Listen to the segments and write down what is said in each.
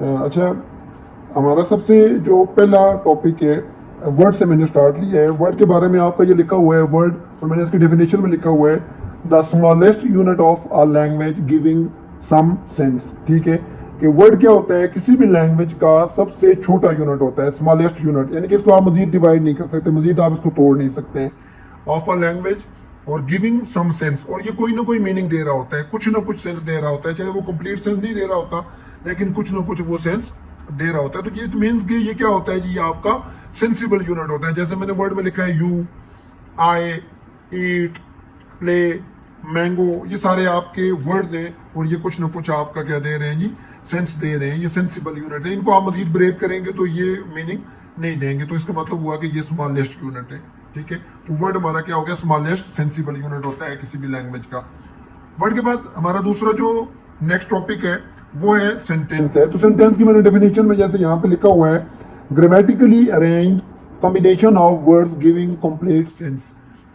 अच्छा, हमारा सबसे जो पहला टॉपिक है, वर्ड से मैंने स्टार्ट लिया है। वर्ड के बारे में आपका ये लिखा हुआ है वर्ड, और मैंने इसकी डेफिनेशन में लिखा हुआ है the smallest unit of a language giving some sense. ठीक है, कि वर्ड क्या होता है, किसी भी लैंग्वेज का सबसे छोटा यूनिट होता है, स्मॉलेस्ट यूनिट, यानी कि इसको आप मजीद डिवाइड नहीं कर सकते, मजीद आप इसको तोड़ नहीं सकते ऑफ अ लैंग्वेज, और गिविंग सम सेंस, और ये कोई ना कोई मीनिंग दे रहा होता है, कुछ ना कुछ सेंस दे रहा होता है, चाहे वो कंप्लीट सेंस नहीं दे रहा होता लेकिन कुछ ना कुछ वो सेंस दे रहा होता है। तो ये मीन्स कि ये क्या होता है जी, ये आपका सेंसिबल यूनिट होता है। जैसे मैंने वर्ड में लिखा है you, I, eat, play, mango, ये सारे आपके वर्ड्स हैं और ये कुछ ना कुछ आपका क्या दे रहे हैं जी, सेंस दे रहे हैं। ये सेंसिबल यूनिट है, इनको आप मजीद ब्रेक करेंगे तो ये मीनिंग नहीं देंगे, तो इसका मतलब हुआ कि ये स्मॉलेस्ट यूनिट है। ठीक है, तो वर्ड हमारा क्या हो गया, स्मॉलेस्ट सेंसिबल यूनिट होता है किसी भी लैंग्वेज का। वर्ड के बाद हमारा दूसरा जो नेक्स्ट टॉपिक है वो है सेंटेंस है। तो सेंटेंस की मैंने डेफिनेशन में जैसे यहाँ पे लिखा हुआ है, grammatically arrange combination of words giving complete sense.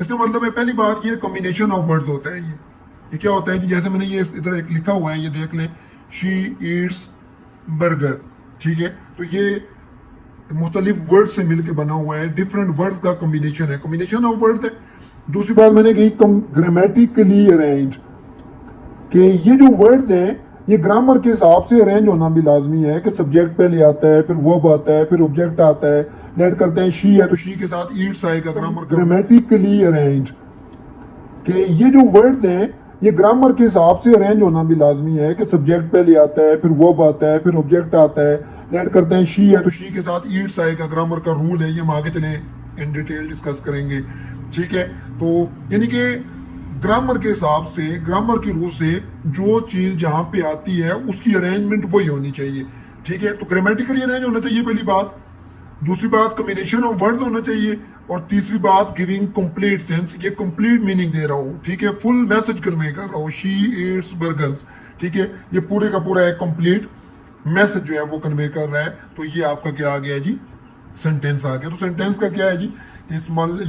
इसका मतलब है, पहली बात ये कॉम्बिनेशन ऑफ वर्ड्स होता है। ये क्या होता है कि जैसे मैंने ये इधर एक लिखा हुआ है, ये देख लें, शी ईट्स बर्गर। ठीक है, तो ये मुख्तलिफ वर्ड से मिलकर बना हुआ है, डिफरेंट वर्ड्स का कॉम्बिनेशन है, कॉम्बिनेशन ऑफ वर्ड्स है। दूसरी बात मैंने कही ग्रामेटिकली अरेंज, कि ये जो वर्ड्स हैं ये ग्रामर के हिसाब से अरेंज होना भी लाजमी है, कि सब्जेक्ट पहले आता है, फिर वर्ब आता है, फिर ऑब्जेक्ट आता है। लेट करते हैं शी है तो शी के साथ ईट्स आएगा, ग्रामर ग्रामेटिकली अरेंज, कि ये जो वर्ड्स हैं ये ग्रामर के हिसाब से अरेंज होना भी लाजमी है, कि सब्जेक्ट पहले आता है, फिर वर्ब आता है, फिर ऑब्जेक्ट आता है। लेट करते हैं शी है तो शी के साथ ईट्स आएगा, ग्रामर का रूल है, ये हम आगे चले इन डिटेल डिस्कस करेंगे। ठीक है, तो यानी कि ग्रामर के हिसाब से, ग्रामर की रूह से जो चीज जहां पे आती है उसकी अरेंजमेंट वही होनी चाहिए। ठीक है, तो ग्रामेटिकली अरेंज होना चाहिए पहली बात। दूसरी बात कॉम्बिनेशन ऑफ वर्ड्स होना चाहिए। और तीसरी बात गिविंग कंप्लीट सेंस, ये कंप्लीट मीनिंग दे रहा हूँ। ठीक है, फुल मैसेज कन्वे कर रहा हूँ, शी ईट्स बर्गर्स। ठीक है, ये पूरे का पूरा एक कंप्लीट मैसेज जो है वो कन्वे कर रहा है। तो ये आपका क्या आ गया जी, सेंटेंस आ गया। तो सेंटेंस का क्या है जी,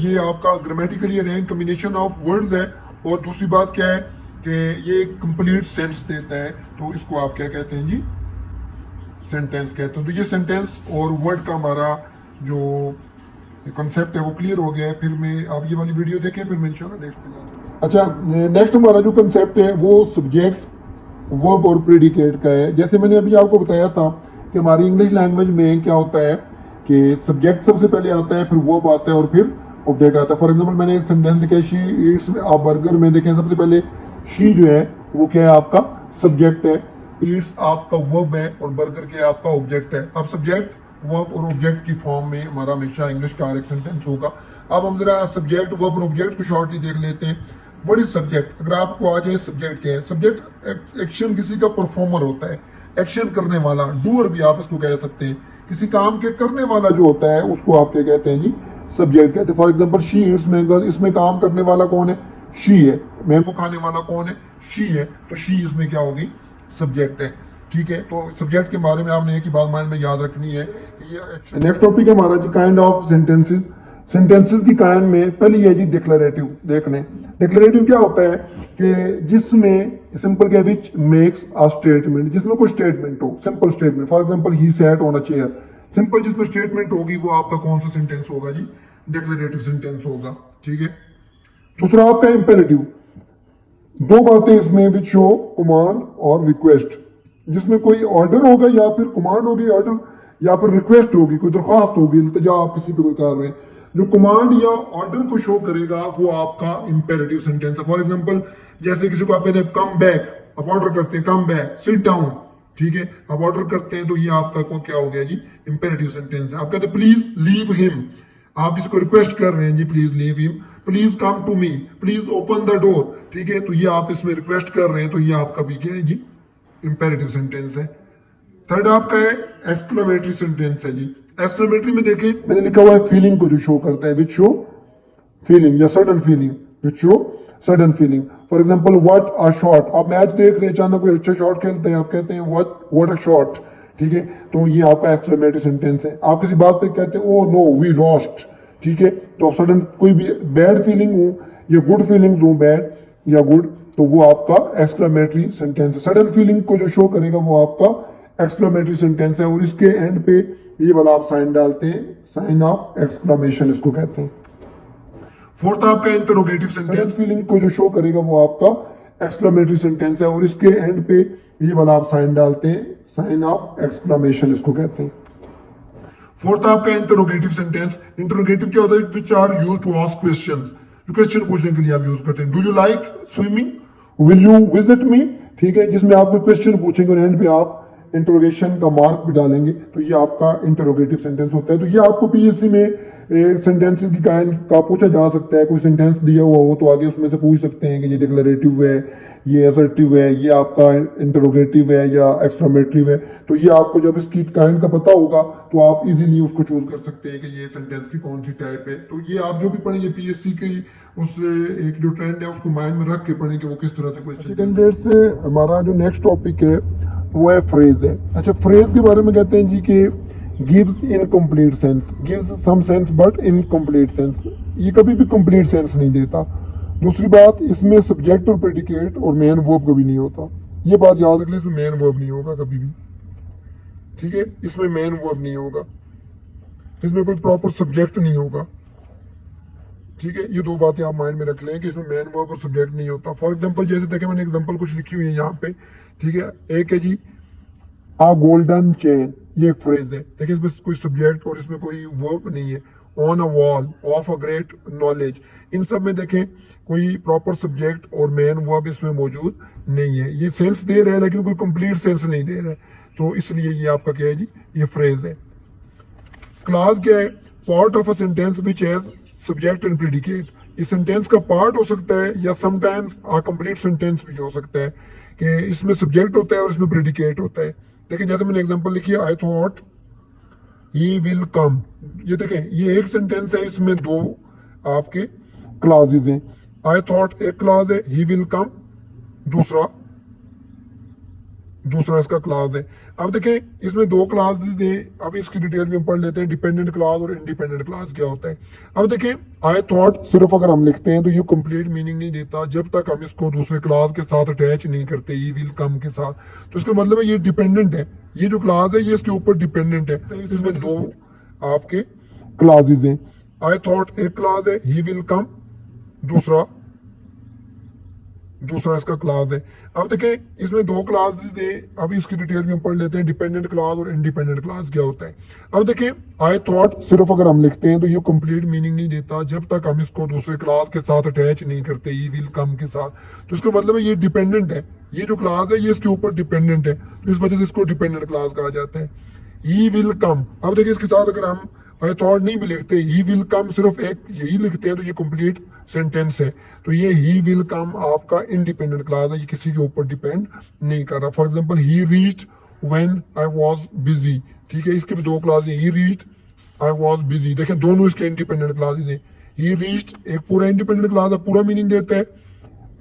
ये आपका grammatically arrange combination of words है। और दूसरी बात क्या है कि ये कंप्लीट सेंस देता है, तो इसको आप क्या कहते हैं जी, सेंटेंस कहते हैं। तो ये सेंटेंस और वर्ड का हमारा जो कॉन्सेप्ट है वो क्लियर हो गया है। फिर मैं, आप ये वाली वीडियो देखें, फिर मैं इंशाल्लाह नेक्स्ट पे जाऊंगा। अच्छा, नेक्स्ट हमारा जो कॉन्सेप्ट है वो सब्जेक्ट, वर्ब और प्रेडिकेट का है। जैसे मैंने अभी आपको बताया था कि हमारी इंग्लिश लैंग्वेज में क्या होता है कि सब्जेक्ट सबसे पहले आता है, फिर वर्ब आता है और फिर ऑब्जेक्ट आता है। फॉर एग्जांपल मैंने एक सेंटेंस लिखा है, शी ईट्स अ बर्गर में, देखें सबसे पहले शी जो है वो क्या है, आपका सब्जेक्ट है, ईट्स आपका वर्ब है और बर्गर क्या आपका ऑब्जेक्ट है। अब सब्जेक्ट, वर्ब और ऑब्जेक्ट की फॉर्म में हमारा हमेशा इंग्लिश का हर एक सेंटेंस होगा। अब हम जरा सब्जेक्ट, वर्ब और ऑब्जेक्ट को शॉर्टली देख लेते हैं। What is subject? अगर आपको आ जाए सब्जेक्ट क्या है, सब्जेक्ट एक्शन किसी का परफॉर्मर होता है, एक्शन करने वाला, डूअर भी आप इसको कह सकते हैं। किसी काम के करने वाला जो होता है उसको आप क्या कहते हैं जी, सब्जेक्ट कहते हैं। For example she Yeats mango, इसमें काम करने वाला कौन है, शी है। मैंगो खाने वाला कौन है, शी है। तो शी इसमें क्या होगी, सब्जेक्ट है। ठीक है, तो सब्जेक्ट के बारे में आपने एक ही बात माइंड में याद रखनी है। नेक्स्ट टॉपिक है हमारा जी, काइंड ऑफ सेंटेंसेस। सेंटेंसेस की काइंड में पहली है जी डिक्लेरेटिव। देख लें, डिक्लेरेटिव क्या होता है कि जिसमें सिंपल के विच मेक्स अ स्टेटमेंट, जिसमें कोई स्टेटमेंट हो, simple statement. For example he sat on a chair, simple जिसमें स्टेटमेंट होगी वो आपका कौन सा सेंटेंस होगा जी, डिक्लेरेटिव सेंटेंस होगा। ठीक है, दूसरा आपका इंपेरेटिव, दो बातें इसमें विच शो कमांड और रिक्वेस्ट, जिसमें कोई ऑर्डर होगा या फिर कमांड होगी, ऑर्डर या फिर रिक्वेस्ट होगी, कोई दरख्वास्त होगी, इल्तिजा आप किसी पे कोई कर रहे हैं, जो कमांड या ऑर्डर को शो करेगा वो आपका इंपेरेटिव सेंटेंस है। फॉर एग्जांपल जैसे किसी को आप कहते हैं कम बैक, आप ऑर्डर करते हैं कम बैक, सिट डाउन। ठीक है, आप ऑर्डर करते हैं तो ये आपका को क्या हो गया जी, इंपेरेटिव सेंटेंस है। आप कहते हैं प्लीज लीव हिम, आप किसी को रिक्वेस्ट कर रहे हैं जी, please leave him, please come to me, please open the door. ठीक है, तो ये आप इसमें रिक्वेस्ट कर रहे हैं, तो ये आपका भी क्या है जी, इंपेरेटिव सेंटेंस है। थर्ड आपका है एक्सक्लेमेटरी सेंटेंस है जी। एक्सक्लेमेटरी में देखें मैंने लिखा हुआ है फीलिंग को जो शो करता है, विच शो फीलिंग या sudden feeling, which show sudden feeling. For example what a shot, आप मैच देख रहे हैं, अचानक कोई अच्छा शॉट खेलते हैं, आप कहते हैं व्हाट अ शॉट। ठीक है, तो ये आपका एक्सक्लेमेटरी सेंटेंस है। आप किसी बात पे कहते हैं ओ नो वी लॉस्ट। ठीक है, तो सडन कोई भी बैड फीलिंग हो या गुड फीलिंग हो, बैड या गुड, तो वो आपका एक्सक्लेमेटरी सेंटेंस है। सडन फीलिंग को जो शो करेगा वो आपका एक्सक्लेमेटरी सेंटेंस है और इसके एंड पे ये वाला आप साइन डालते हैं, साइन ऑफ एक्सक्लेमेशन इसको कहते हैं। फोर्थ आपका इंटरोगेटिव सेंटेंस फीलिंग को जो शो करेगा वो आपका एक्सक्लेमेटरी सेंटेंस है और इसके एंड पे ये वाला आप साइन डालते हैं, साइन ऑफ एक्सक्लेमेशन इसको कहते हैं। फोर्थ आपका इंटरोगेटिव सेंटेंस, इंटरोगेटिव क्या होता है? Which are used to ask questions, जो क्वेश्चन पूछने के लिए आप यूज करते हैं। Do you like swimming, will you visit me, ठीक है, जिसमें आप कोई क्वेश्चन पूछेंगे और एंड पे आप इंटरोगेशन का मार्क भी डालेंगे, तो ये आपका इंटरोगेटिव सेंटेंस होता है। तो ये आपको पीएससी में सेंटेंसेस की काइंड का पूछा जा सकता है। कोई सेंटेंस दिया हुआ हो तो आगे उसमें से पूछ सकते हैं कि ये डिक्लेरेटिव है, ये असर्टिव है, ये आपका इंटरोगेटिव है या एक्सक्लेमेटरी है। तो ये आपको जब इसकी काइंड का पता होगा तो आप इजीली उसको चूज कर सकते हैं कि ये सेंटेंस की कौन सी टाइप है। तो ये आप जो भी पढ़ेंगे पीएससी की उस एक जो ट्रेंड है उसको माइंड में रख के पढ़ें कि वो किस तरह से क्वेश्चन। सेकंड डेट से हमारा जो नेक्स्ट टॉपिक है वो है फ्रेज है। अच्छा, फ्रेज के बारे में कहते हैं जी कि gives incomplete sense, gives some sense but incomplete sense, ये कभी भी कंप्लीट सेंस नहीं देता। दूसरी बात, इसमें सब्जेक्ट और प्रेडिकेट और मेन वर्ब कभी नहीं होता। ये बात याद रख लें, इसमें मेन वर्ब नहीं होगा कभी भी, ठीक है, इसमें मेन वर्ब नहीं होगा, इसमें कोई प्रॉपर सब्जेक्ट नहीं होगा, ठीक है। ये दो बातें आप माइंड में रख लें कि इसमें मेन वर्ब और सब्जेक्ट नहीं होता। फॉर एग्जांपल जैसे देखें, मैंने एग्जांपल कुछ लिखी हुई है यहाँ पे, ठीक है। एक है जी आ गोल्डन चेन, ये एक फ्रेज है। देखिए इसमें कोई सब्जेक्ट और इसमें कोई वर्ब नहीं है। On a wall, off a great knowledge, इन सब में देखें कोई प्रॉपर सब्जेक्ट और मेन वर्ब इसमें मौजूद नहीं है। ये सेंस दे रहा है लेकिन कोई कंप्लीट सेंस नहीं दे रहा है, तो इसलिए ये आपका क्या है जी, ये फ्रेज है। क्लास क्या है? Part of a sentence which has subject and predicate. इस सेंटेंस का पार्ट हो सकता है या समटाइम्स आ कंप्लीट सेंटेंस भी हो सकता है कि इसमें सब्जेक्ट होता है और इसमें प्रेडिकेट होता है। लेकिन जैसे मैंने एग्जांपल लिखी है, I thought he will come, ये देखें ये एक सेंटेंस है, इसमें दो आपके क्लासेस हैं। आई थॉट एक क्लास है, ही विल कम दूसरा इसका क्लास है। अब देखें इसमें दो क्लास हैं, अब इसकी डिटेल में हम पढ़ लेते हैं। डिपेंडेंट क्लास और इंडिपेंडेंट क्लास क्या होता है। अब देखें आई थॉट सिर्फ अगर हम लिखते हैं तो ये कंप्लीट मीनिंग नहीं देता जब तक हम इसको दूसरे क्लास के साथ अटैच नहीं करते, ही विल कम के साथ। तो इसका मतलब है ये डिपेंडेंट है, ये जो क्लास है ये इसके ऊपर डिपेंडेंट है। तो इसमें दो आपके क्लासेज हैं। आई थॉट एक क्लास है, ही विल कम दूसरा इसका क्लास है। अब देखें इसमें दो क्लासेस है, अब इसकी डिटेल में हम पढ़ लेते हैं। डिपेंडेंट क्लास और इंडिपेंडेंट क्लास क्या होता है। अब देखें आई थॉट सिर्फ अगर हम लिखते हैं तो ये कंप्लीट मीनिंग नहीं देता जब तक हम इसको दूसरे क्लास के साथ अटैच नहीं करते, ही विल कम के साथ। तो इसका मतलब है ये डिपेंडेंट है, ये जो क्लास है ये इसके ऊपर डिपेंडेंट है, तो इस वजह से इसको डिपेंडेंट क्लास कहा जाता है। ही विल कम, अब देखिए इसके साथ अगर हम आई थॉट नहीं भी लिखते, ही विल कम सिर्फ एक यही लिखते हैं तो ये कंप्लीट सेंटेंस है। तो ये ही विल कम आपका इंडिपेंडेंट क्लास है, ये किसी के ऊपर डिपेंड नहीं कर रहा। For example he reached when I was busy, ठीक है, इसके भी दो क्लास है, ही रीच्ड आई वाज बिजी। देखें दोनों इसके इंडिपेंडेंट क्लासेस हैं। ही रीच्ड एक पूरा इंडिपेंडेंट क्लास है, पूरा मीनिंग देता है।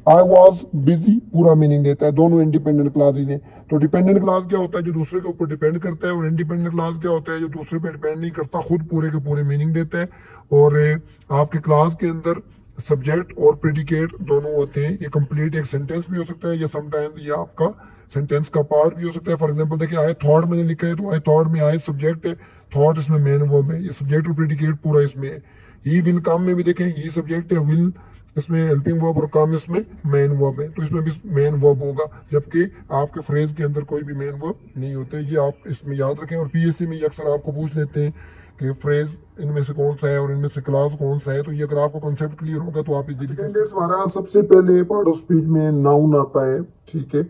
आई वॉज बिजी पूरा मीनिंग देता है, दोनों इंडिपेंडेंट क्लासेज हैं। तो डिपेंडेंट क्लास क्या होता है? जो दूसरे के ऊपर डिपेंड करता है, और इंडिपेंडेंट क्लास क्या होता है? जो दूसरे पे डिपेंड नहीं करता, खुद पूरे के पूरे मीनिंग देता है। और आपके क्लास के अंदर सब्जेक्ट और प्रेडिकेट दोनों होते हैं। ये कंप्लीट एक सेंटेंस भी हो सकता है या समटाइम्स ये आपका सेंटेंस का पार्ट भी हो सकता है। फॉर एग्जाम्पल देखिए आई थॉट मैंने लिखा है, तो आई थॉट में आई सब्जेक्ट है, थॉट इसमें मेन वर्ब है, ये सब्जेक्ट और प्रेडिकेट पूरा इसमें है। ही विल कम में भी देखें ये सब्जेक्ट है, विल इसमें हेल्पिंग वर्ब और कम इसमें मेन वर्ब है, तो इसमें भी मेन वर्ब होगा, जबकि आपके फ्रेज के अंदर कोई भी मेन वर्ब नहीं होता है। ये आप इसमें याद रखें। और पीएससी में ये अक्सर आपको पूछ लेते हैं कि फ्रेज इनमें से कौन सा है और इनमें से क्लास कौन सा है, तो ये अगर आपको कॉन्सेप्ट क्लियर होगा तो आप इजीली। हमारा सबसे पहले पार्ट ऑफ स्पीच में नाउन आता है, ठीक है।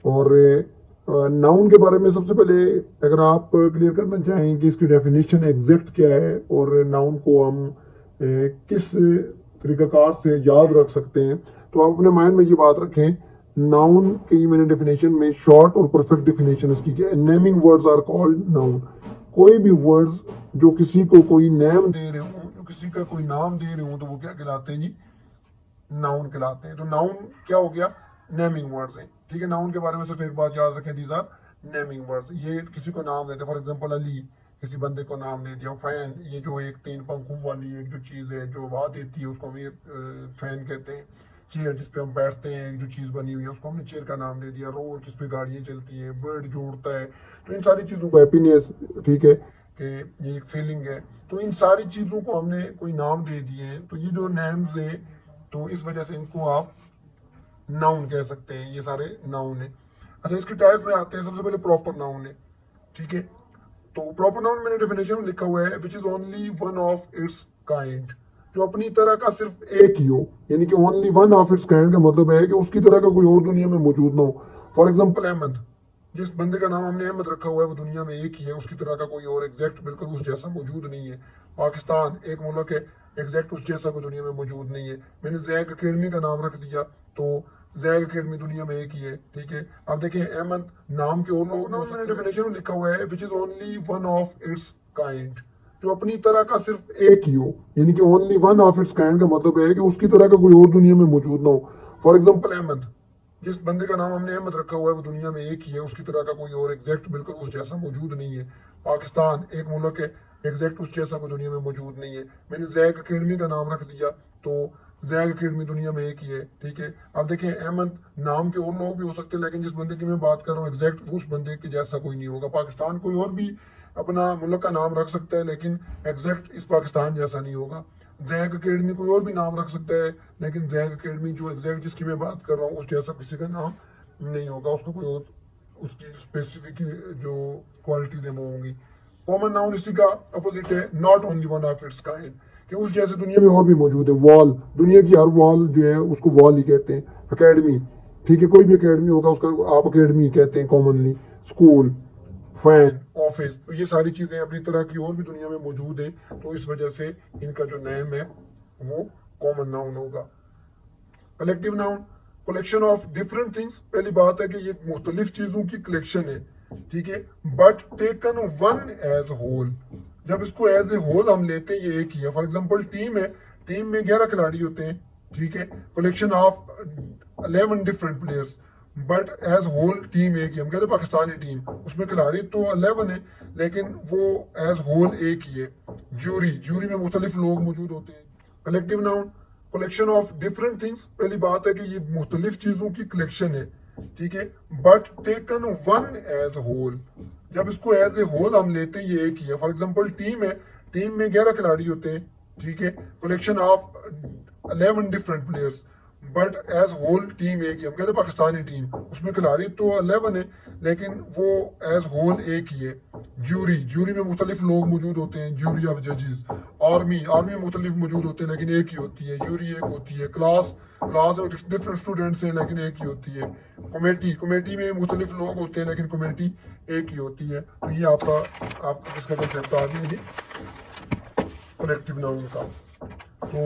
और नाउन के बारे में सबसे पहले अगर आप क्लियर करना चाहें कि इसकी डेफिनेशन एग्जैक्ट क्या है और नाउन को हम किस तरीकाकार से याद रख सकते हैं, तो आप अपने माइंड में ये बात रखें। नाउन की मैंने डेफिनेशन में शॉर्ट और परफेक्ट डेफिनेशन इसकी क्या है। Naming words are called noun. कोई भी वर्ड्स जो किसी को कोई नेम दे रहे हो, जो किसी का कोई नाम दे रहे हो, तो वो क्या कहलाते हैं जी? नाउन कहलाते हैं। तो नाउन क्या हो गया? नेमिंग वर्ड्स हैं, ठीक है। नाउन के बारे में सिर्फ एक बात याद रखें, दीज आर नेमिंग वर्ड्स। ये किसी को नाम देते हैं, फॉर एग्जांपल अली, किसी बंदे को नाम दे दिया। फैन, ये जो एक तीन पंखों वाली एक जो चीज है जो हवा देती है उसको हम ये फैन कहते हैं। चेयर जिस पे हम बैठते हैं, जो चीज बनी हुई है उसको हमने चेयर का नाम दे दिया। रोड जिस पे गाड़ियां चलती हैं, बर्ड जो उड़ता है। तो इन सारी चीजों को हैप्पीनेस, ठीक है, कि ये एक फीलिंग है। तो इन सारी चीजों को हमने कोई नाम दे दिए हैं। तो ये जो नेम्स है, तो इस वजह से इनको आप नाउन कह सकते हैं। ये सारे नाउन है। अच्छा, इसके टाइप में आते हैं। सबसे पहले प्रॉपर नाउन है, ठीक है। तो प्रॉपर नाउन मैंने डेफिनेशन में लिखा हुआ है, which is only one of its kind, जो अपनी तरह का सिर्फ एक ही हो। यानी कि only one of its kind का मतलब है कि उसकी तरह का कोई और दुनिया में मौजूद ना हो। फॉर एग्जाम्पल अहमद, जिस बंदे का नाम हमने अहमद रखा हुआ है वो दुनिया में एक ही है। उसकी तरह का कोई और एग्जैक्ट बिल्कुल उस जैसा मौजूद नहीं है। पाकिस्तान एक मुल्क है, एग्जैक्ट उस जैसा कोई दुनिया में मौजूद नहीं है। मैंने जैक अकेडमी का नाम रख दिया, तो जैक अकेडमी दुनिया में एक ही है, ठीक है। अब देखिए अहमद नाम के और लोग ना, मैंने डेफिनेशन में लिखा हुआ है, which is only one of its kind, जो अपनी तरह का सिर्फ एक ही हो। यानी कि only one of its kind का मतलब है कि उसकी तरह का कोई और दुनिया में मौजूद ना हो। फॉर एग्जाम्पल अहमद, जिस बंदे का नाम हमने अहमद रखा हुआ है वो दुनिया में एक ही है। उसकी तरह का कोई और एग्जैक्ट बिल्कुल उस जैसा मौजूद नहीं है। पाकिस्तान एक मुल्क है, एग्जैक्ट उस जैसा कोई दुनिया में मौजूद नहीं है। मैंने जैक अकेडमी का नाम रख दिया, तो जैक अकेडमी दुनिया में एक ही है, ठीक है। अब देखिए अहमद नाम के और लोग भी हो सकते हैं, लेकिन जिस बंदे की मैं बात कर रहा हूँ एग्जैक्ट उस बंदे के जैसा कोई नहीं होगा। पाकिस्तान कोई और भी अपना मुल्क का नाम रख सकता है, लेकिन एग्जैक्ट इस पाकिस्तान जैसा नहीं होगा। जैक अकेडमी कोई और भी नाम रख सकता है, लेकिन जैक अकेडमी जो एग्जैक्ट जिसकी मैं बात कर रहा हूँ उस जैसा किसी का नाम नहीं होगा। उसका कोई और उसकी स्पेसिफिक जो क्वालिटीज है वो होंगी। कॉमन नाउन इसी का अपोजिट है, not only one of its kind, कि उस जैसे दुनिया में और भी मौजूद है। वॉल, दुनिया की हर वॉल जो है उसको वॉल ही कहते हैं। अकेडमी, ठीक है, कोई भी अकेडमी होगा उसका आप अकेडमी कहते हैं कॉमनली। स्कूल, फैन, ऑफिस, तो ये सारी चीजें अपनी तरह की और भी दुनिया में मौजूद है। तो इस वजह से इनका जो नेम है वो कॉमन नाउन होगा। Collective noun, collection of different things. पहली बात है कि ये मुख्तलिफ चीजों की कलेक्शन है, ठीक है, but taken one as whole. जब इसको एज ए होल हम लेते हैं ये एक ही है। फॉर एग्जाम्पल टीम है, टीम में 11 खिलाड़ी होते हैं, ठीक है। Collection of 11 different players, but as whole team एक ही। हम कहते हैं पाकिस्तानी टीम, उसमें खिलाड़ी तो 11 है, लेकिन वो एज होल एक ही है। ज्यूरी, ज्यूरी में मुख्तलिफ लोग मौजूद होते हैं। Collective noun, collection of different things. पहली बात है कि ये मुख्तलिफ चीजों की कलेक्शन है, ठीक है, but taken one as whole. जब इसको एज ए होल हम लेते हैं ये एक ही है। फॉर एग्जाम्पल टीम है, टीम में 11 खिलाड़ी होते हैं, ठीक है। Collection of 11 different players, but as whole team एक ही। हम कहते हैं पाकिस्तानी टीम, उसमें खिलाड़ी तो 11 है, लेकिन वो एज होल एक ही है। ज्यूरी, ज्यूरी में मुख्तलिफ लोग मौजूद होते हैं, ज्यूरी ऑफ जजेस। आर्मी, आर्मी में मुख्तलिफ मौजूद होते हैं, लेकिन एक ही होती है, ज्यूरी एक होती है। क्लास, क्लास में डिफरेंट स्टूडेंट्स हैं, लेकिन एक ही होती है। कमेटी, कमेटी में मुख्तलिफ लोग होते हैं, लेकिन कमेटी एक ही होती है। तो ये आपका आपका किसका कंसेप्ट आ गया, ये कलेक्टिव नाउन का। तो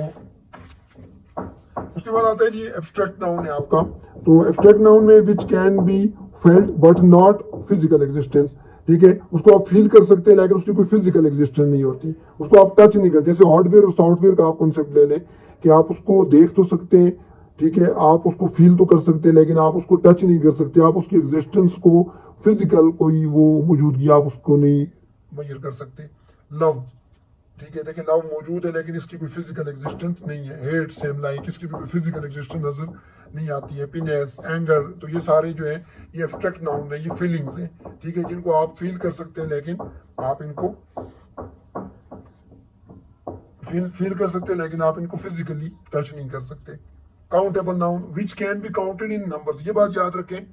उसके बाद आता है जी एब्स्ट्रैक्ट नाउन है आपका। तो एब्स्ट्रैक्ट नाउन में which can be felt but not physical existence, ठीक है। उसको आप फील कर सकते हैं, लेकिन उसकी कोई फिजिकल एग्जिस्टेंस नहीं होती। उसको आप टच नहीं करते। जैसे हार्डवेयर और सॉफ्टवेयर का आप कॉन्सेप्ट ले लें कि आप उसको देख तो सकते हैं, ठीक है, आप उसको फील तो कर सकते हैं, लेकिन आप उसको टच नहीं कर सकते। आप उसकी एग्जिस्टेंस को, फिजिकल कोई वो मौजूदगी आप उसको नहीं मेजर कर सकते। लव, ठीक है, देखिए लव मौजूद है, लेकिन इसकी कोई फिजिकल एग्जिस्टेंस नहीं है। हेट, सेम लाइक, इसकी भी कोई फिजिकल एग्जिस्टेंस नजर नहीं आती है। हैप्पीनेस, एंगर, तो ये सारे जो है ये एब्स्ट्रैक्ट नाउन है, ये फीलिंग्स है, ठीक है, जिनको आप फील कर सकते हैं, लेकिन आप इनको फील कर सकते हैं, लेकिन आप इनको फिजिकली टच नहीं कर सकते। Countable noun, which can be counted in numbers, ये बात याद रखें।